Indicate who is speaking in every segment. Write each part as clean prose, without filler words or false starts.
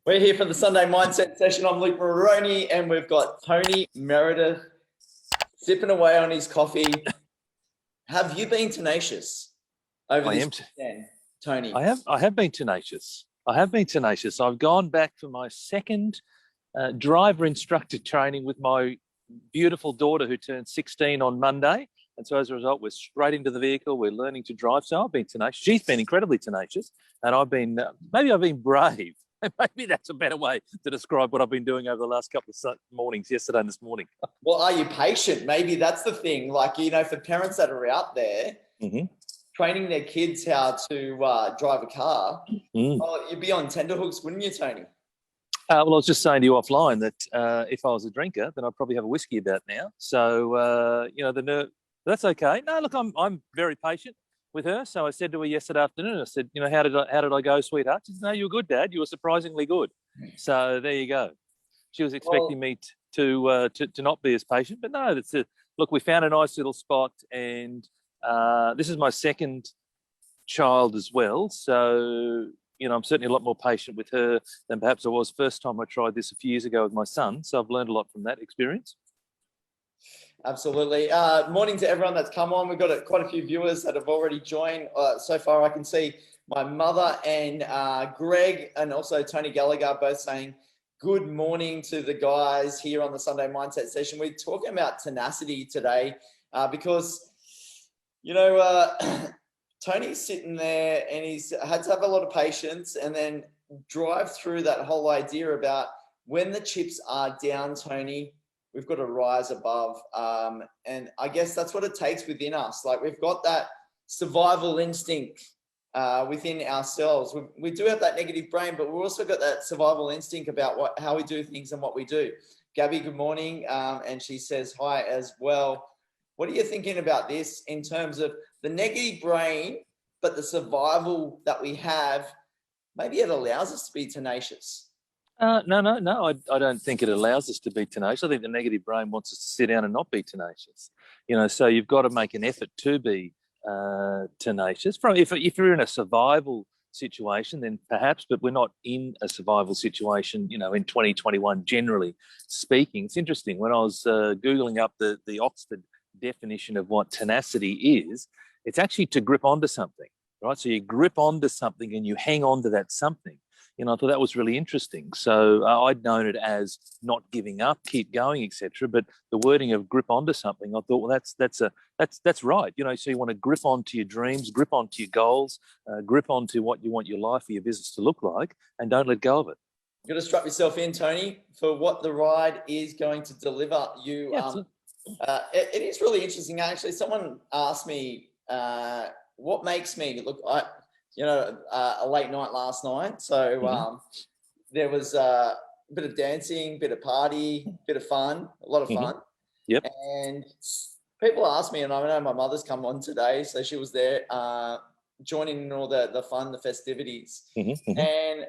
Speaker 1: We're here for the Sunday Mindset session. I'm Luke Moroney, and we've got Tony Meredith sipping away on his coffee. Have you been tenacious over this weekend, Tony?
Speaker 2: I have been tenacious. I've gone back for my second driver instructor training with my beautiful daughter who turned 16 on Monday. And so as a result, we're straight into the vehicle. We're learning to drive. So I've been tenacious. She's been incredibly tenacious. And I've been, maybe I've been brave. Maybe that's a better way to describe what I've been doing over the last couple of mornings, yesterday and this morning.
Speaker 1: Well, are you patient? Maybe that's the thing. Like, you know, for parents that are out there training their kids how to drive a car, you'd be on tenterhooks, wouldn't you, Tony?
Speaker 2: Well, I was just saying to you offline that if I was a drinker, then I'd probably have a whiskey about now. So, you know, that's okay. No, look, I'm very patient with her. So I said to her yesterday afternoon, I said, you know, how did I go, sweetheart? She said, no, you were good, Dad. You were surprisingly good. So there you go. She was expecting me to not be as patient, but no, look, we found a nice little spot, and this is my second child as well. So, you know, I'm certainly a lot more patient with her than perhaps I was first time I tried this a few years ago with my son. So I've learned a lot from that experience.
Speaker 1: Absolutely. Morning to everyone that's come on. We've got quite a few viewers that have already joined. So far, I can see my mother and Greg and also Tony Gallagher both saying good morning to the guys here on the Sunday Mindset session. We're talking about tenacity today because, you know, Tony's sitting there and he's had to have a lot of patience and then drive through that whole idea about when the chips are down, Tony, we've got to rise above. And I guess that's what it takes within us. Like, we've got that survival instinct within ourselves. We do have that negative brain, but we've also got that survival instinct about how we do things and what we do. Gabby, good morning. And she says hi as well. What are you thinking about this in terms of the negative brain, but the survival that we have? Maybe it allows us to be tenacious.
Speaker 2: No. I don't think it allows us to be tenacious. I think the negative brain wants us to sit down and not be tenacious. You know, so you've got to make an effort to be tenacious. If you're in a survival situation, then perhaps, but we're not in a survival situation, you know, in 2021, generally speaking. It's interesting. When I was Googling up the Oxford definition of what tenacity is, it's actually to grip onto something, right? So you grip onto something and you hang on to that something. You know, I thought that was really interesting. So I'd known it as not giving up, keep going, etc. But the wording of grip onto something, I thought, well, that's right. You know, so you want to grip onto your dreams, grip onto your goals, grip onto what you want your life or your business to look like, and don't let go of it.
Speaker 1: You've got to strap yourself in, Tony, for what the ride is going to deliver you. It is really interesting, actually. Someone asked me what makes me look. A late night last night. So there was a bit of dancing, bit of party, bit of fun, a lot of fun.
Speaker 2: Yep.
Speaker 1: And people ask me, and I know my mother's come on today, so she was there joining in all the fun, the festivities. And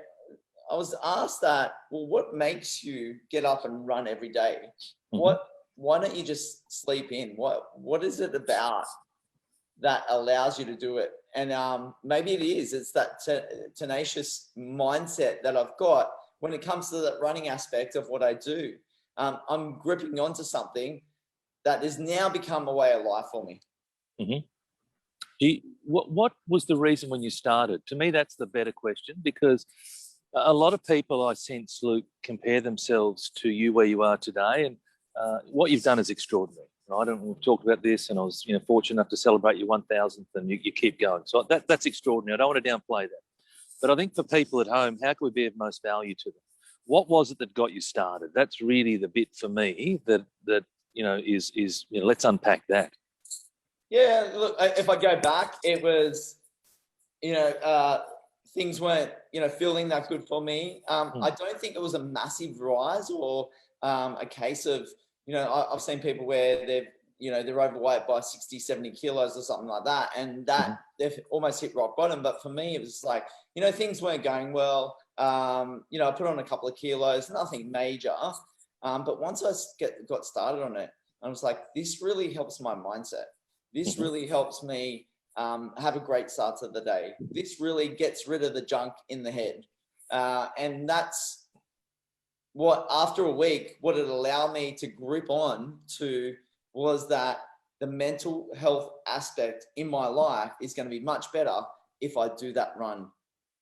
Speaker 1: I was asked that, well, what makes you get up and run every day? Why don't you just sleep in? What is it about that allows you to do it? And maybe it's that tenacious mindset that I've got when it comes to that running aspect of what I do. I'm gripping onto something that has now become a way of life for me.
Speaker 2: What was the reason when you started? To me, that's the better question, because a lot of people, I sense, Luke, compare themselves to you where you are today, and what you've done is extraordinary. Right, and we've talked about this, and I was, fortunate enough to celebrate your 1000th, and you keep going. So that's extraordinary. I don't want to downplay that. But I think for people at home, how can we be of most value to them? What was it that got you started? That's really the bit for me that is let's unpack that.
Speaker 1: Yeah, look, if I go back, it was, things weren't, feeling that good for me. I don't think it was a massive rise or a case of, I've seen people where they're overweight by 60, 70 kilos or something like that. And that they've almost hit rock bottom. But for me, it was like, things weren't going well. I put on a couple of kilos, nothing major. But once I got started on it, I was like, this really helps my mindset. This really helps me have a great start to the day. This really gets rid of the junk in the head. And that's after a week, what it allowed me to grip on to was that the mental health aspect in my life is going to be much better if I do that run.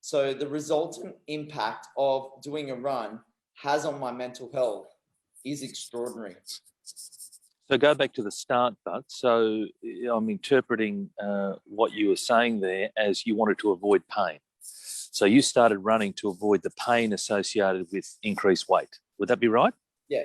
Speaker 1: So the resultant impact of doing a run has on my mental health is extraordinary.
Speaker 2: So go back to the start, but so I'm interpreting what you were saying there as you wanted to avoid pain. So you started running to avoid the pain associated with increased weight. Would that be right?
Speaker 1: Yeah.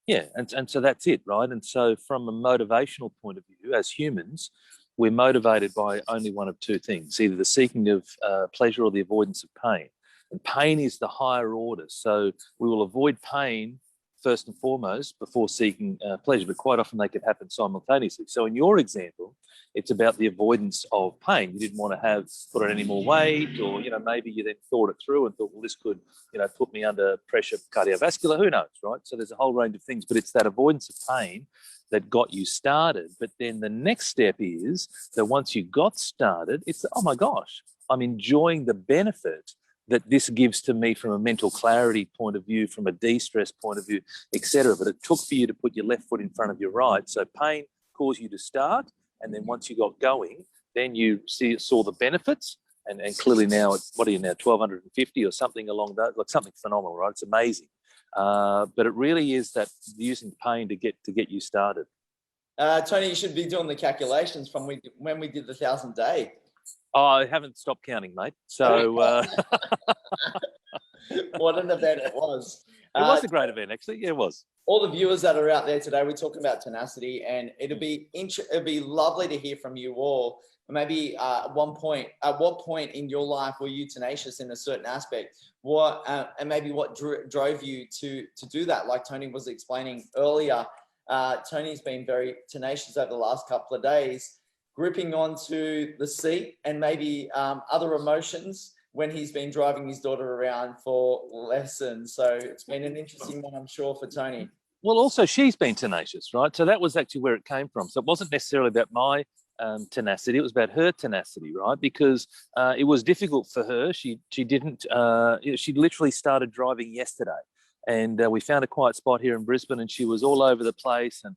Speaker 2: Yeah, and so that's it, right? And so from a motivational point of view, as humans, we're motivated by only one of two things, either the seeking of pleasure or the avoidance of pain. And pain is the higher order. So we will avoid pain first and foremost before seeking pleasure, but quite often they could happen simultaneously. So in your example, it's about the avoidance of pain. You didn't want to put on any more weight, or, maybe you then thought it through and thought, well, this could, put me under pressure cardiovascular, who knows, right? So there's a whole range of things, but it's that avoidance of pain that got you started. But then the next step is that once you got started, it's, oh my gosh, I'm enjoying the benefit that this gives to me from a mental clarity point of view, from a de-stress point of view, etc. But it took for you to put your left foot in front of your right. So pain caused you to start, and then once you got going, then you saw the benefits, and clearly now, what are you now, 1,250 or something along that, like something phenomenal, right? It's amazing. But it really is that using pain to get you started.
Speaker 1: Tony, you should be doing the calculations from when we did the 1,000-day.
Speaker 2: Oh, I haven't stopped counting, mate. So
Speaker 1: what an event it was.
Speaker 2: It was a great event, actually. Yeah, it was.
Speaker 1: All the viewers that are out there today, we're talking about tenacity, and it'd be lovely to hear from you all. Maybe at what point in your life were you tenacious in a certain aspect? And maybe what drove you to do that? Like Tony was explaining earlier, Tony's been very tenacious over the last couple of days, gripping onto the seat and maybe other emotions when he's been driving his daughter around for lessons. So it's been an interesting one, I'm sure, for Tony.
Speaker 2: Well, also she's been tenacious, right? So that was actually where it came from. So it wasn't necessarily about my tenacity; it was about her tenacity, right? Because it was difficult for her. She didn't. She literally started driving yesterday, and we found a quiet spot here in Brisbane, and she was all over the place and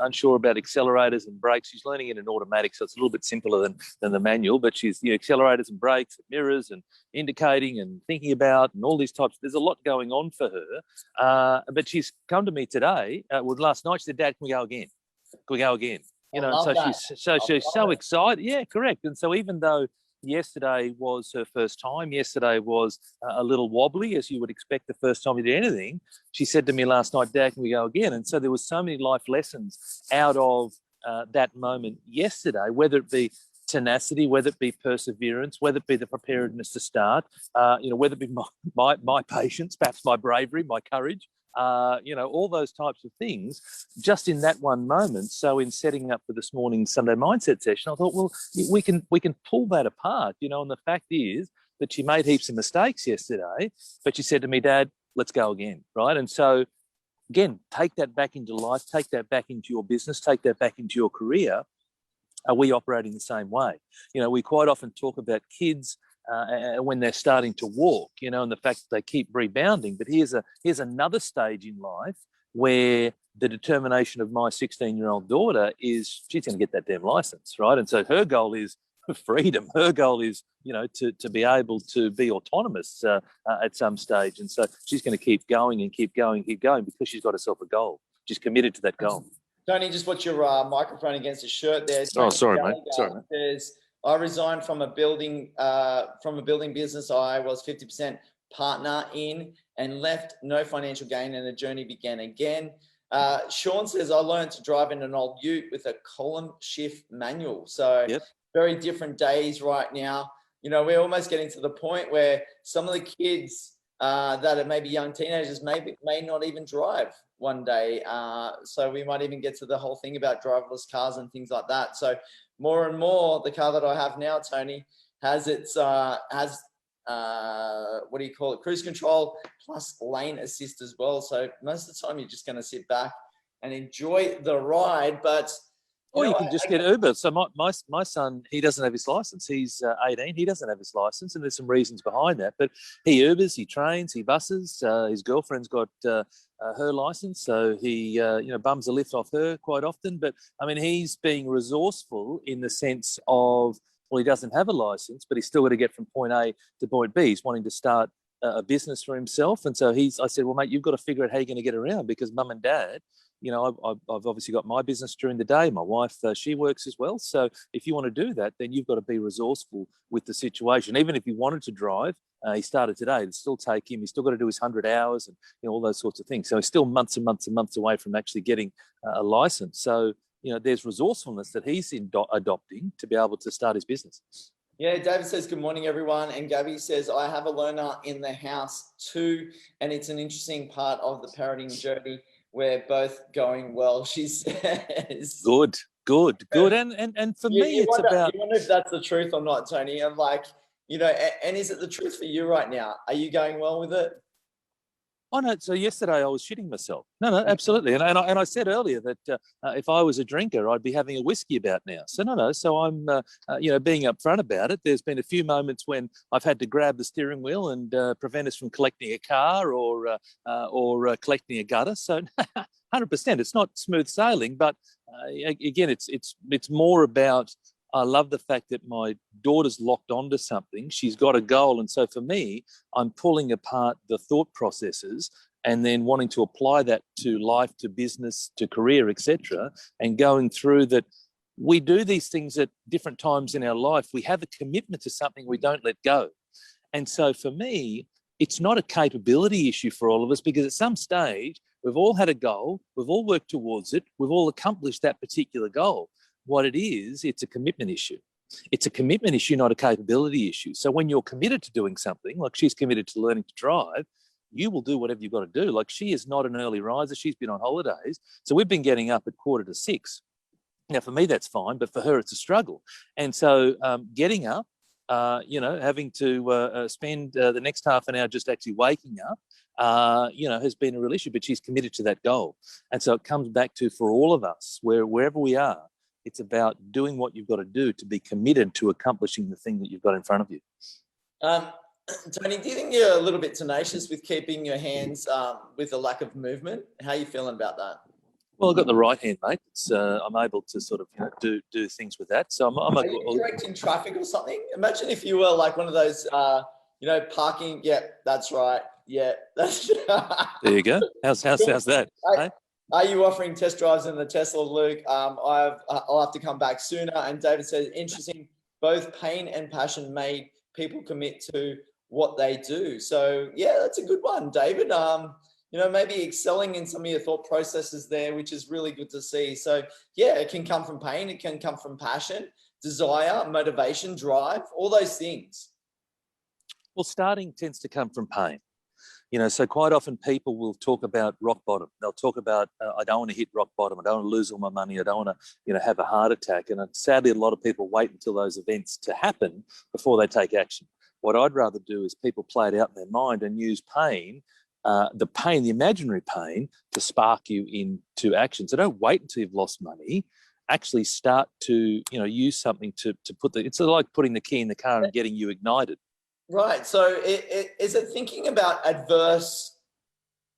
Speaker 2: unsure about accelerators and brakes. She's learning it in automatic, so it's a little bit simpler than the manual, but she's accelerators and brakes and mirrors and indicating and thinking about and all these types. There's a lot going on for her, but she's come to me today. Last night she said, "Dad, can we go again? Can we go again?" She's so excited. Yeah, correct. And so even though yesterday was her first time, yesterday was a little wobbly, as you would expect the first time you do anything, she said to me last night, "Dad, can we go again?" And so there was so many life lessons out of that moment yesterday, whether it be tenacity, whether it be perseverance, whether it be the preparedness to start, whether it be my patience, perhaps my bravery, my courage, all those types of things, just in that one moment. So in setting up for this morning's Sunday Mindset session, I thought, well, we can pull that apart, and the fact is that she made heaps of mistakes yesterday, but she said to me, "Dad, let's go again," right? And so, again, take that back into life, take that back into your business, take that back into your career. Are we operating the same way? We quite often talk about kids when they're starting to walk, and the fact that they keep rebounding. But here's another stage in life where the determination of my 16-year-old daughter is she's going to get that damn license, right? And so her goal is freedom. Her goal is, to be able to be autonomous at some stage. And so she's going to keep going and keep going because she's got herself a goal. She's committed to that goal.
Speaker 1: Tony, just put your microphone against the shirt there.
Speaker 2: Oh, sorry, mate. Sorry, mate.
Speaker 1: Says, I resigned from a building business I was 50% partner in and left no financial gain, and the journey began again. Sean says, I learned to drive in an old ute with a column shift manual. So Very different days right now. We're almost getting to the point where some of the kids that are maybe young teenagers may not even drive one day. So we might even get to the whole thing about driverless cars and things like that. So more and more, the car that I have now, Tony, has its cruise control plus lane assist as well. So most of the time you're just going to sit back and enjoy the ride. But You
Speaker 2: Or
Speaker 1: know,
Speaker 2: you can just get Uber. So my son, he doesn't have his license. He's 18. He doesn't have his license, and there's some reasons behind that. But he Ubers, he trains, he buses. His girlfriend's got her license, so he bums a lift off her quite often. But I mean, he's being resourceful in the sense of, well, he doesn't have a license, but he's still got to get from point A to point B. He's wanting to start a business for himself, and so I said, well, mate, you've got to figure out how you're going to get around, because mum and dad, I've obviously got my business during the day. My wife, she works as well. So if you want to do that, then you've got to be resourceful with the situation. Even if he wanted to drive, he started today, it'd still take him. He's still got to do his 100 hours and all those sorts of things. So he's still months and months and months away from actually getting a license. So, there's resourcefulness that he's adopting to be able to start his business.
Speaker 1: Yeah, David says, good morning, everyone. And Gabby says, I have a learner in the house too. And it's an interesting part of the parenting journey. We're both going well, she says.
Speaker 2: Good. And for me, it's about...
Speaker 1: You wonder if that's the truth or not, Tony. I'm like, and is it the truth for you right now? Are you going well with it?
Speaker 2: Oh, no. So yesterday I was shitting myself. No, absolutely. And I said earlier that if I was a drinker, I'd be having a whiskey about now. So no. So I'm, being upfront about it. There's been a few moments when I've had to grab the steering wheel and prevent us from collecting a car or collecting a gutter. So 100%, it's not smooth sailing, but again, it's more about, I love the fact that my daughter's locked onto something. She's got a goal. And so for me, I'm pulling apart the thought processes and then wanting to apply that to life, to business, to career, etc., and going through that. We do these things at different times in our life. We have a commitment to something we don't let go. And so for me, it's not a capability issue for all of us, because at some stage, we've all had a goal, we've all worked towards it, we've all accomplished that particular goal. What it is, it's a commitment issue. It's a commitment issue, not a capability issue. So when you're committed to doing something, like she's committed to learning to drive, you will do whatever you've got to do. Like, she is not an early riser. She's been on holidays. So we've been getting up at 5:45. Now, for me, that's fine, but for her, it's a struggle. And so getting up, having to spend the next half an hour just actually waking up, has been a real issue, but she's committed to that goal. And so it comes back to, for all of us, wherever we are, it's about doing what you've got to do to be committed to accomplishing the thing that you've got in front of you.
Speaker 1: Tony, do you think you're a little bit tenacious with keeping your hands with a lack of movement? How are you feeling about that?
Speaker 2: Well, I've got the right hand, mate. I'm able to sort of do things with that. So
Speaker 1: Are you directing traffic or something? Imagine if you were like one of those, parking. Yeah, that's right. Yeah, that's.
Speaker 2: There you go. How's that? Hey?
Speaker 1: Are you offering test drives in the Tesla, Luke? I'll have to come back sooner. And David says, interesting. Both pain and passion made people commit to what they do. So yeah, that's a good one, David. Maybe excelling in some of your thought processes there, which is really good to see. So yeah, it can come from pain. It can come from passion, desire, motivation, drive, all those things.
Speaker 2: Well, starting tends to come from pain. So quite often people will talk about rock bottom. They'll talk about, I don't want to hit rock bottom. I don't want to lose all my money. I don't want to, have a heart attack. And sadly, a lot of people wait until those events to happen before they take action. What I'd rather do is people play it out in their mind and use pain, the imaginary pain, to spark you into action. So don't wait until you've lost money. Actually start to, use something to put it's like putting the key in the car and getting you ignited.
Speaker 1: Right. So is it thinking about adverse,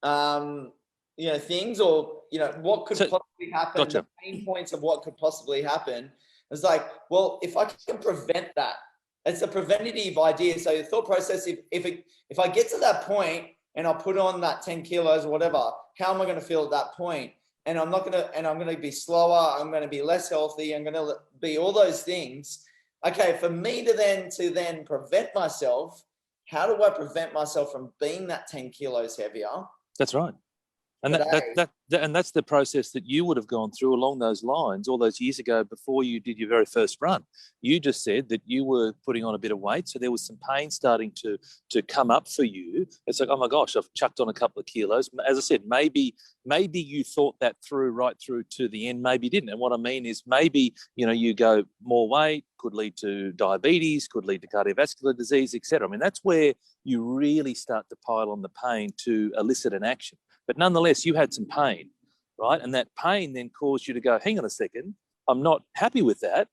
Speaker 1: things, or, what could possibly happen,
Speaker 2: gotcha.
Speaker 1: The pain points of what could possibly happen? It's like, well, if I can prevent that, it's a preventative idea. So your thought process, if I get to that point and I put on that 10 kilos or whatever, how am I going to feel at that point? And I'm going to be slower. I'm going to be less healthy. I'm going to be all those things. Okay, for me to then prevent myself, how do I prevent myself from being that 10 kilos heavier?
Speaker 2: That's right. And and that's the process that you would have gone through along those lines all those years ago before you did your very first run. You just said that you were putting on a bit of weight, so there was some pain starting to come up for you. It's like, oh my gosh, I've chucked on a couple of kilos. As I said, maybe you thought that through right through to the end, maybe you didn't. And what I mean is maybe, you go more weight, could lead to diabetes, could lead to cardiovascular disease, etc. I mean, that's where you really start to pile on the pain to elicit an action. But nonetheless, you had some pain, right? And that pain then caused you to go, hang on a second, I'm not happy with that.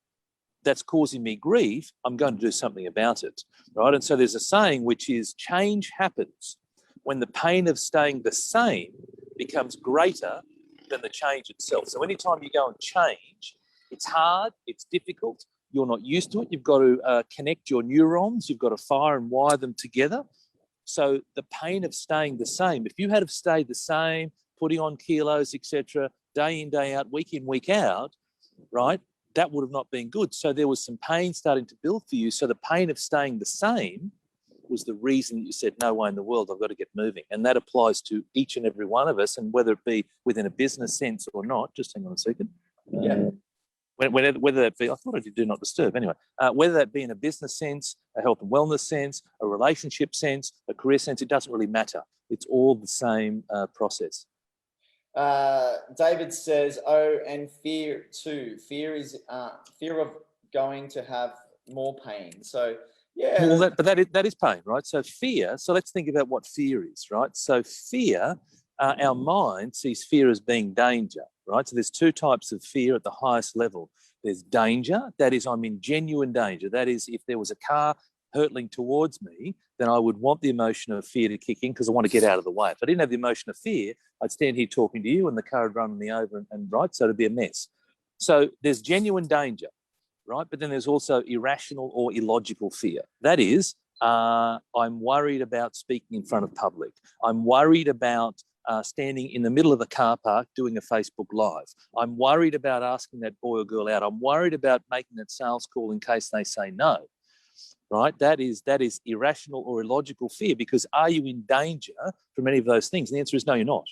Speaker 2: That's causing me grief. I'm going to do something about it, right? And so there's a saying which is change happens when the pain of staying the same becomes greater than the change itself. So anytime you go and change, it's hard, it's difficult, you're not used to it. You've got to connect your neurons, you've got to fire and wire them together. So the pain of staying the same, if you had have stayed the same, putting on kilos, etc., day in, day out, week in, week out, right, that would have not been good. So there was some pain starting to build for you. So the pain of staying the same was the reason you said, no way in the world, I've got to get moving. And that applies to each and every one of us. And whether it be within a business sense or not, just hang on a second.
Speaker 1: Yeah.
Speaker 2: Whether that be, I thought I did do not disturb anyway, whether that be in a business sense, a health and wellness sense, a relationship sense, a career sense, it doesn't really matter. It's all the same process.
Speaker 1: David says, oh, and fear too. Fear is fear of going to have more pain. So, yeah.
Speaker 2: Well, that is pain, right? So fear, so let's think about what fear is, right? So fear, our mind sees fear as being danger, right? So there's two types of fear at the highest level. There's danger, that is, I'm in genuine danger. That is, if there was a car hurtling towards me, then I would want the emotion of fear to kick in because I want to get out of the way. If I didn't have the emotion of fear, I'd stand here talking to you and the car would run me over and right, so it'd be a mess. So there's genuine danger, right? But then there's also irrational or illogical fear. That is, I'm worried about speaking in front of public. I'm worried about standing in the middle of a car park doing a Facebook Live. I'm worried about asking that boy or girl out. I'm worried about making that sales call in case they say no, right? That is irrational or illogical fear, because are you in danger from any of those things? And the answer is no, you're not.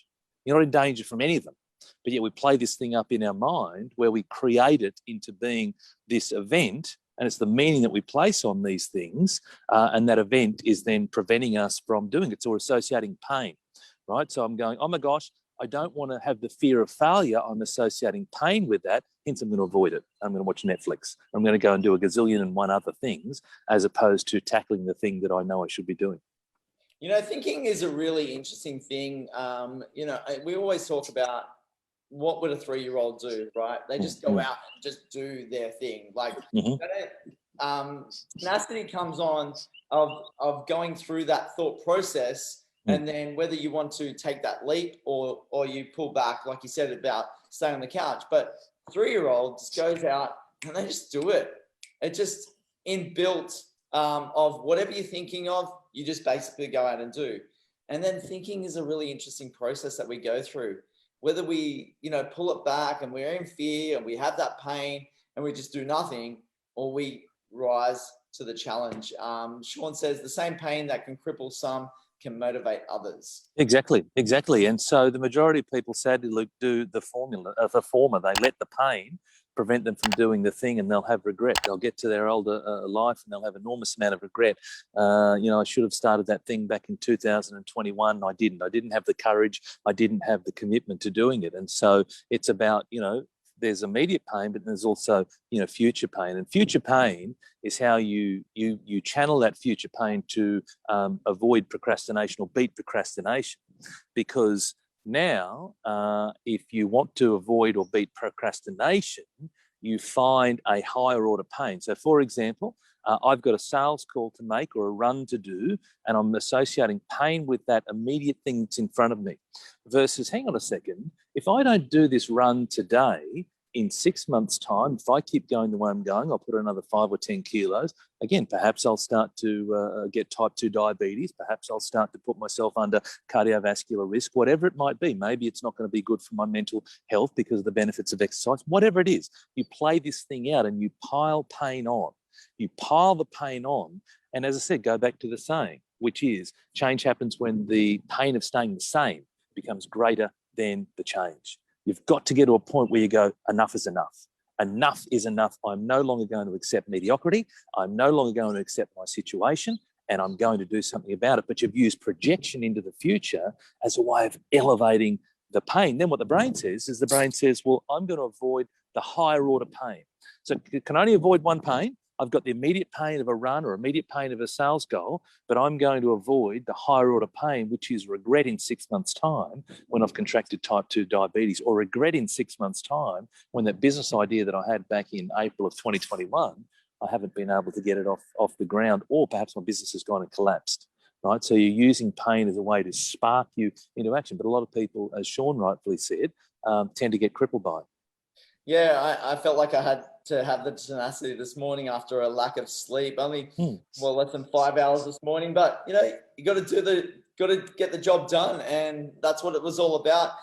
Speaker 2: You're not in danger from any of them. But yet we play this thing up in our mind where we create it into being this event, and it's the meaning that we place on these things, and that event is then preventing us from doing it. So we're associating pain, right? So I'm going, oh my gosh, I don't want to have the fear of failure. I'm associating pain with that, hence I'm going to avoid it. I'm going to watch Netflix. I'm going to go and do a gazillion and one other things as opposed to tackling the thing that I know I should be doing.
Speaker 1: You know, thinking is a really interesting thing. You know, we always talk about what would a 3-year-old do, right? They just go out and just do their thing. Like, tenacity comes on of going through that thought process, and then whether you want to take that leap or you pull back, like you said about staying on the couch. But 3-year-old just goes out and they just do it. It's just inbuilt of whatever you're thinking of, you just basically go out and do. And then thinking is a really interesting process that we go through. Whether we, you know, pull it back and we're in fear and we have that pain and we just do nothing, or we rise to the challenge. Sean says the same pain that can cripple some can motivate others.
Speaker 2: Exactly. And so the majority of people, sadly, Luke, do the former. They let the pain prevent them from doing the thing, and they'll have regret. They'll get to their older life and they'll have enormous amount of regret. You know, I should have started that thing back in 2021. I didn't have the courage. I didn't have the commitment to doing it. And so it's about, you know, there's immediate pain, but there's also, you know, future pain. And future pain is how you channel that future pain to avoid procrastination or beat procrastination. Because now, if you want to avoid or beat procrastination, you find a higher order pain. So, for example, I've got a sales call to make or a run to do, and I'm associating pain with that immediate thing that's in front of me. Versus, hang on a second, if I don't do this run today, in 6 months' time, if I keep going the way I'm going, I'll put on another 5 or 10 kilos. Again, perhaps I'll start to get type 2 diabetes. Perhaps I'll start to put myself under cardiovascular risk, whatever it might be. Maybe it's not going to be good for my mental health because of the benefits of exercise. Whatever it is, you play this thing out and you pile pain on. You pile the pain on. And as I said, go back to the saying, which is change happens when the pain of staying the same becomes greater than the change. You've got to get to a point where you go, enough is enough. Enough is enough. I'm no longer going to accept mediocrity. I'm no longer going to accept my situation, and I'm going to do something about it. But you've used projection into the future as a way of elevating the pain. Then what the brain says is well, I'm going to avoid the higher order pain. So you can only avoid one pain. I've got the immediate pain of a run or immediate pain of a sales goal, but I'm going to avoid the higher order pain, which is regret in 6 months' time when I've contracted type 2 diabetes, or regret in 6 months' time when that business idea that I had back in April of 2021, I haven't been able to get it off the ground, or perhaps my business has gone and collapsed. Right, so you're using pain as a way to spark you into action. But a lot of people, as Sean rightfully said, tend to get crippled by it.
Speaker 1: Yeah, I felt like I had to have the tenacity this morning after a lack of sleep. Only less than 5 hours this morning. But you got to get the job done, and that's what it was all about.